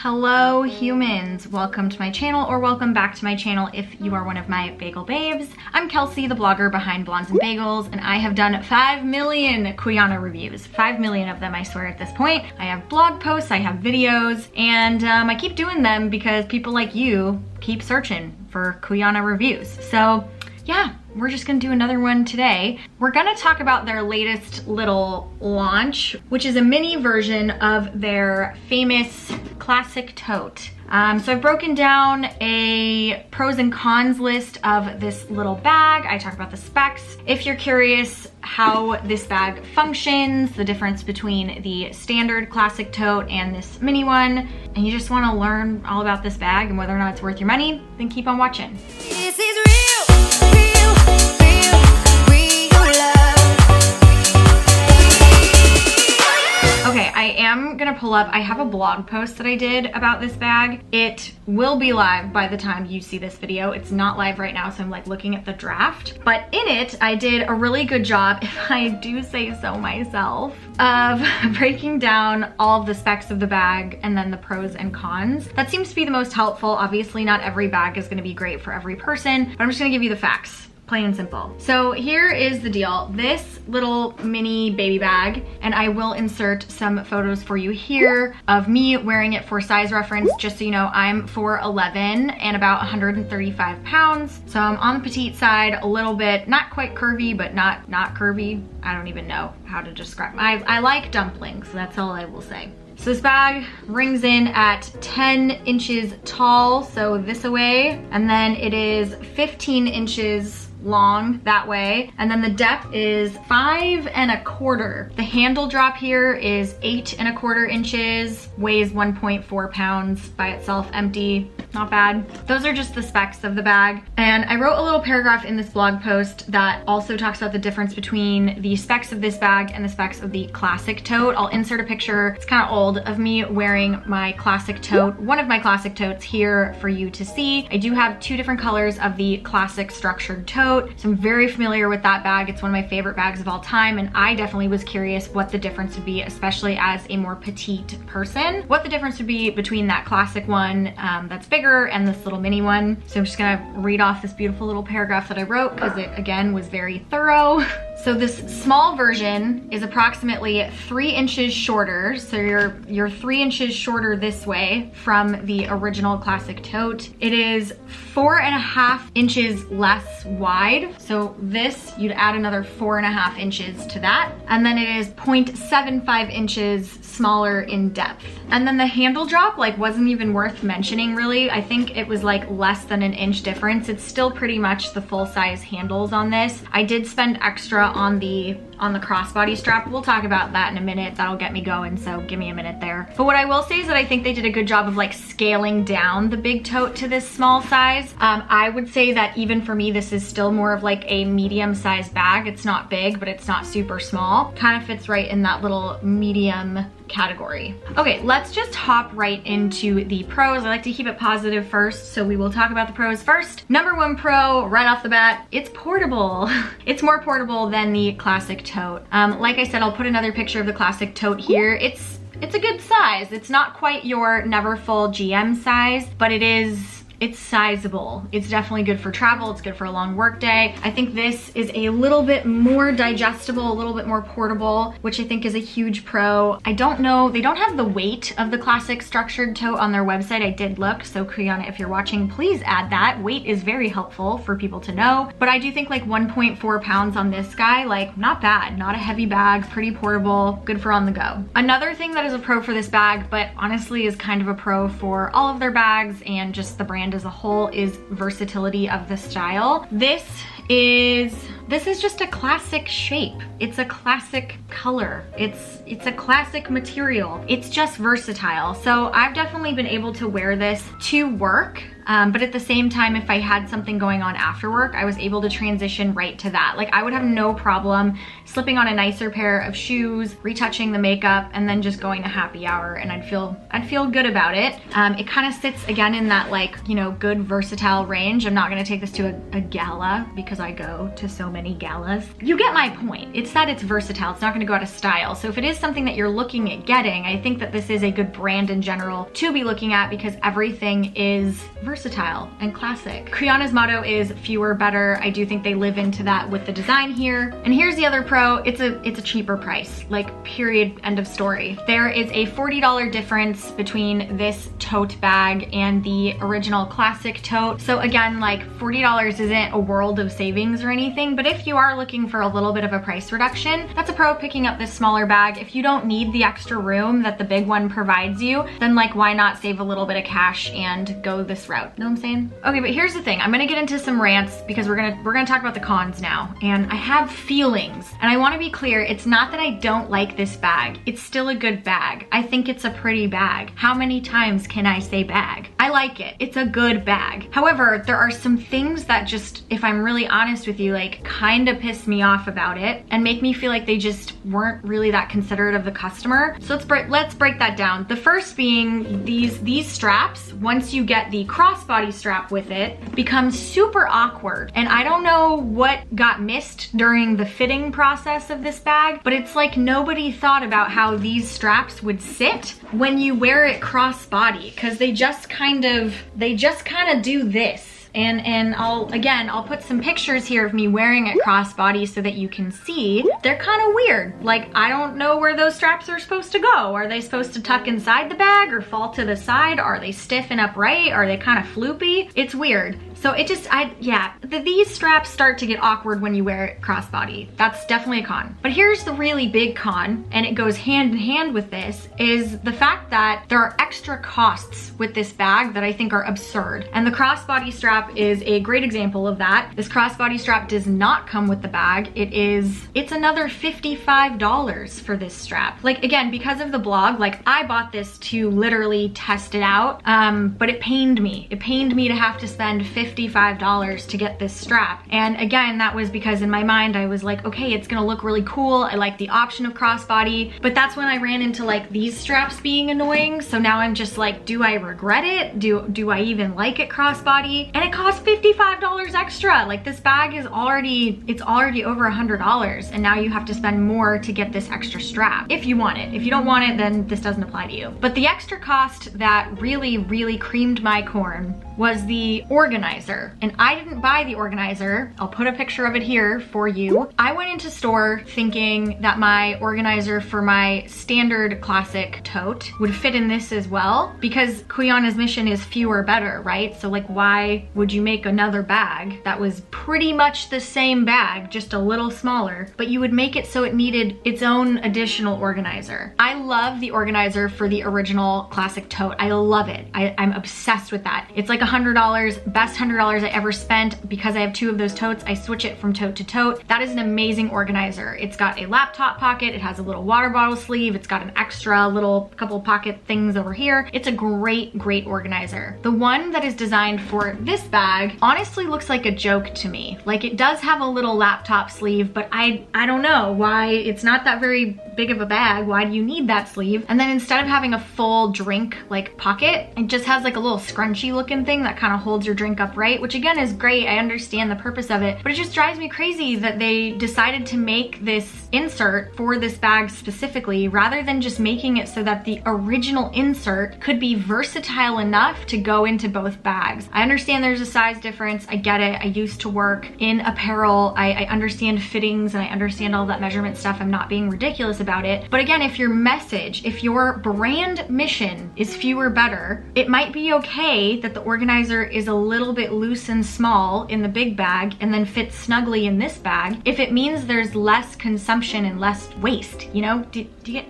Hello humans, welcome to my channel, or welcome back to my channel if you are one of my bagel babes. I'm Kelsey, the blogger behind Blondes and Bagels, and I have done 5 million Cuyana reviews. 5 million of them, I swear, at this point. I have blog posts, I have videos, and I keep doing them because people like you keep searching for Cuyana reviews. So yeah, we're just gonna do another one today. We're gonna talk about their latest little launch, which is a mini version of their famous classic tote. So I've broken down a pros and cons list of this little bag. I talk about the specs. If you're curious how this bag functions, the difference between the standard classic tote and this mini one, and you just wanna learn all about this bag and whether or not it's worth your money, then keep on watching. This is real, Okay, I am gonna pull up, I have a blog post that I did about this bag. It will be live by the time you see this video. It's not live right now, so I'm like looking at the draft. But in it, I did a really good job, if I do say so myself, of breaking down all of the specs of the bag and then the pros and cons. That seems to be the most helpful. Obviously, not every bag is gonna be great for every person, but I'm just gonna give you the facts. Plain and simple. So here is the deal. This little mini baby bag, and I will insert some photos for you here of me wearing it for size reference. Just so you know, I'm 4'11" and about 135 pounds. So I'm on the petite side a little bit, not quite curvy, but not curvy. I don't even know how to describe. I like dumplings, so that's all I will say. So this bag rings in at 10 inches tall, so this away, and then it is 15 inches long that way, and then the depth is 5 1/4. The handle drop here is 8 1/4 inches, weighs 1.4 pounds by itself, empty. Not bad. Those are just the specs of the bag. And I wrote a little paragraph in this blog post that also talks about the difference between the specs of this bag and the specs of the classic tote. I'll insert a picture, it's kind of old, of me wearing my classic tote, one of my classic totes, here for you to see. I do have 2 different colors of the classic structured tote, so I'm very familiar with that bag. It's one of my favorite bags of all time, and I definitely was curious what the difference would be, especially as a more petite person, what the difference would be between that classic one that's bigger and this little mini one. So I'm just gonna read off this beautiful little paragraph that I wrote because it, again, was very thorough. So this small version is approximately 3 inches shorter. So you're 3 inches shorter this way from the original classic tote. It is 4.5 inches less wide. So this, you'd add another 4.5 inches to that. And then it is 0.75 inches smaller in depth. And then the handle drop wasn't even worth mentioning really. I think it was less than an inch difference. It's still pretty much the full size handles on this. I did spend extra on the crossbody strap. We'll talk about that in a minute. That'll get me going, so give me a minute there. But what I will say is that I think they did a good job of scaling down the big tote to this small size. I would say that even for me, this is still more of a medium-sized bag. It's not big, but it's not super small. Kind of fits right in that little medium category. Okay, let's just hop right into the pros. I like to keep it positive first, so we will talk about the pros first. Number 1 pro, right off the bat, it's portable. It's more portable than the classic tote. Like I said, I'll put another picture of the classic tote here. It's a good size. It's not quite your never full GM size, but it's sizable. It's definitely good for travel. It's good for a long work day. I think this is a little bit more digestible, a little bit more portable, which I think is a huge pro. I don't know, they don't have the weight of the classic structured tote on their website. I did look, so Cuyana, if you're watching, please add that. Weight is very helpful for people to know. But I do think 1.4 pounds on this guy, not bad. Not a heavy bag, pretty portable, good for on the go. Another thing that is a pro for this bag, but honestly is kind of a pro for all of their bags and just the brand as a whole, is versatility of the style. This is just a classic shape. It's a classic color. It's a classic material. It's just versatile. So I've definitely been able to wear this to work. But at the same time, if I had something going on after work, I was able to transition right to that. I would have no problem slipping on a nicer pair of shoes, retouching the makeup, and then just going to happy hour, and I'd feel good about it. It kind of sits again in that good versatile range. I'm not gonna take this to a gala because because I go to so many galas. You get my point. It's that it's versatile. It's not gonna go out of style. So if it is something that you're looking at getting, I think that this is a good brand in general to be looking at because everything is versatile and classic. Cuyana's motto is fewer, better. I do think they live into that with the design here. And here's the other pro, it's a cheaper price, like period, end of story. There is a $40 difference between this tote bag and the original classic tote. So again, like $40 isn't a world of savings or anything, but if you are looking for a little bit of a price reduction, that's a pro picking up this smaller bag. If you don't need the extra room that the big one provides you, then like why not save a little bit of cash and go this route? Know what I'm saying? Okay, but here's the thing. I'm gonna get into some rants because we're gonna talk about the cons now. And I have feelings, and I wanna be clear, it's not that I don't like this bag. It's still a good bag. I think it's a pretty bag. How many times can I say bag? I like it. It's a good bag. However, there are some things that just, if I'm really honest with you, like kind of piss me off about it and make me feel like they just weren't really that considerate of the customer. So let's break that down. The first being these straps, once you get the crossbody strap with it, becomes super awkward. And I don't know what got missed during the fitting process of this bag, but it's like nobody thought about how these straps would sit when you wear it crossbody, because they just kind of do this. And I'll put some pictures here of me wearing it crossbody so that you can see. They're kind of weird. Like, I don't know where those straps are supposed to go. Are they supposed to tuck inside the bag or fall to the side? Are they stiff and upright? Are they kind of floopy? It's weird. So it just, these straps start to get awkward when you wear it crossbody. That's definitely a con. But here's the really big con, and it goes hand in hand with this, is the fact that there are extra costs with this bag that I think are absurd. And the crossbody strap is a great example of that. This crossbody strap does not come with the bag. It's another $55 for this strap. Like, again, because of the blog, like I bought this to literally test it out, but it pained me. It pained me to have to spend $55 to get this strap. And again, that was because in my mind, I was like, okay, it's gonna look really cool. I like the option of crossbody, but that's when I ran into like these straps being annoying. So now I'm just like, do I regret it? Do I even like it crossbody? And it costs $55 extra. Like this bag is already over $100, and now you have to spend more to get this extra strap if you want it. If you don't want it, then this doesn't apply to you. But the extra cost that really, really creamed my corn was the organizer. And I didn't buy the organizer. I'll put a picture of it here for you. I went into store thinking that my organizer for my standard classic tote would fit in this as well, because Cuyana's mission is fewer, better, right? So like, why would you make another bag that was pretty much the same bag, just a little smaller, but you would make it so it needed its own additional organizer? I love the organizer for the original classic tote. I love it. I'm obsessed with that. It's like $100, best $100 I ever spent. Because I have two of those totes, I switch it from tote to tote. That is an amazing organizer. It's got a laptop pocket, it has a little water bottle sleeve, it's got an extra little couple pocket things over here. It's a great, great organizer. The one that is designed for this bag honestly looks like a joke to me. Like, it does have a little laptop sleeve, but I don't know why. It's not that very big of a bag. Why do you need that sleeve? And then instead of having a full drink like pocket, it just has like a little scrunchy looking thing that kind of holds your drink upright, which again is great. I understand the purpose of it, but it just drives me crazy that they decided to make this insert for this bag specifically, rather than just making it so that the original insert could be versatile enough to go into both bags. I understand there's a size difference. I get it. I used to work in apparel. I understand fittings and I understand all that measurement stuff. I'm not being ridiculous about it. But again, if your message, if your brand mission is fewer, better, it might be okay that the organizer is a little bit loose and small in the big bag and then fits snugly in this bag, if it means there's less consumption and less waste, you know? Do you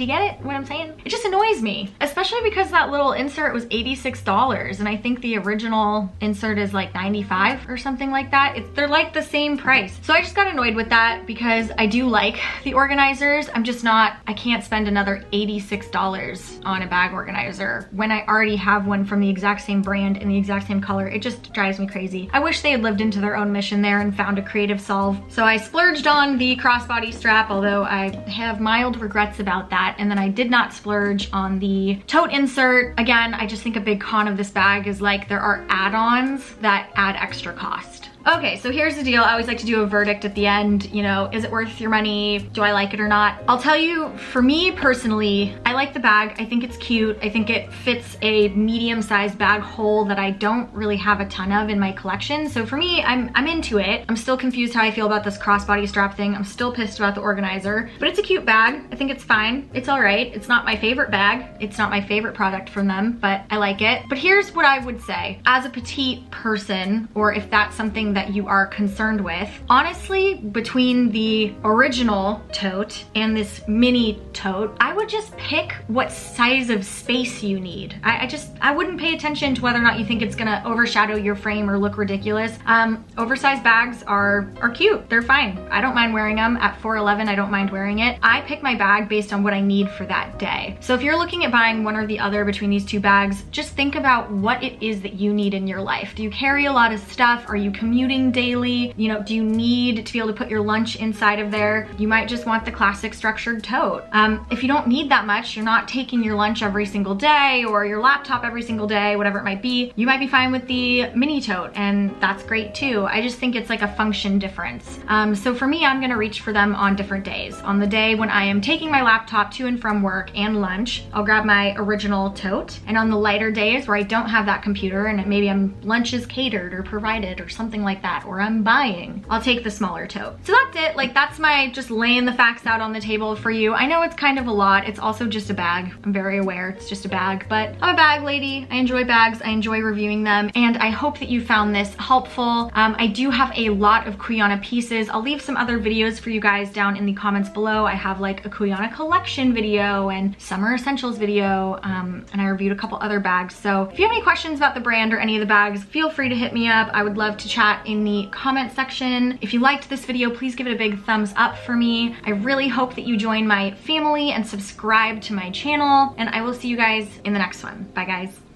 get it, what I'm saying? It just annoys me, especially because that little insert was $86 and I think the original insert is like $95 or something like that. They're like the same price. So I just got annoyed with that because I do like the organizers. I can't spend another $86 on a bag organizer when I already have one from the exact same brand in the exact same color. It just drives me crazy. I wish they had lived into their own mission there and found a creative solve. So I splurged on the crossbody strap, although I have mild regrets about that. And then I did not splurge on the tote insert. Again, I just think a big con of this bag is like there are add-ons that add extra cost. Okay, so here's the deal. I always like to do a verdict at the end. You know, is it worth your money? Do I like it or not? I'll tell you, for me personally, I like the bag. I think it's cute. I think it fits a medium-sized bag hole that I don't really have a ton of in my collection. So for me, I'm into it. I'm still confused how I feel about this crossbody strap thing. I'm still pissed about the organizer, but it's a cute bag. I think it's fine. It's all right. It's not my favorite bag. It's not my favorite product from them, but I like it. But here's what I would say. As a petite person, or if that's something that you are concerned with, honestly, between the original tote and this mini tote, I would just pick what size of space you need. I wouldn't pay attention to whether or not you think it's gonna overshadow your frame or look ridiculous. Oversized bags are cute. They're fine. I don't mind wearing them. At 4'11", I don't mind wearing it. I pick my bag based on what I need for that day. So if you're looking at buying one or the other between these two bags, just think about what it is that you need in your life. Do you carry a lot of stuff? Are you commuting daily? You know, do you need to be able to put your lunch inside of there? You might just want the classic structured tote. If you don't need that much, you're not taking your lunch every single day or your laptop every single day, whatever it might be, you might be fine with the mini tote, and that's great too. I just think it's like a function difference. So for me, I'm gonna reach for them on different days. On the day when I am taking my laptop to and from work and lunch, I'll grab my original tote. And on the lighter days where I don't have that computer and maybe lunch is catered or provided or something like that, or I'm buying, I'll take the smaller tote. So that's it. Like, that's my just laying the facts out on the table for you. I know it's kind of a lot. It's also just a bag. I'm very aware it's just a bag, but I'm a bag lady. I enjoy bags. I enjoy reviewing them, and I hope that you found this helpful. I do have a lot of Cuyana pieces. I'll leave some other videos for you guys down in the comments below. I have like a Cuyana collection video and summer essentials video, and I reviewed a couple other bags. So if you have any questions about the brand or any of the bags, feel free to hit me up. I would love to chat in the comment section. If you liked this video, please give it a big thumbs up for me. I really hope that you join my family and subscribe to my channel, and I will see you guys in the next one. Bye guys.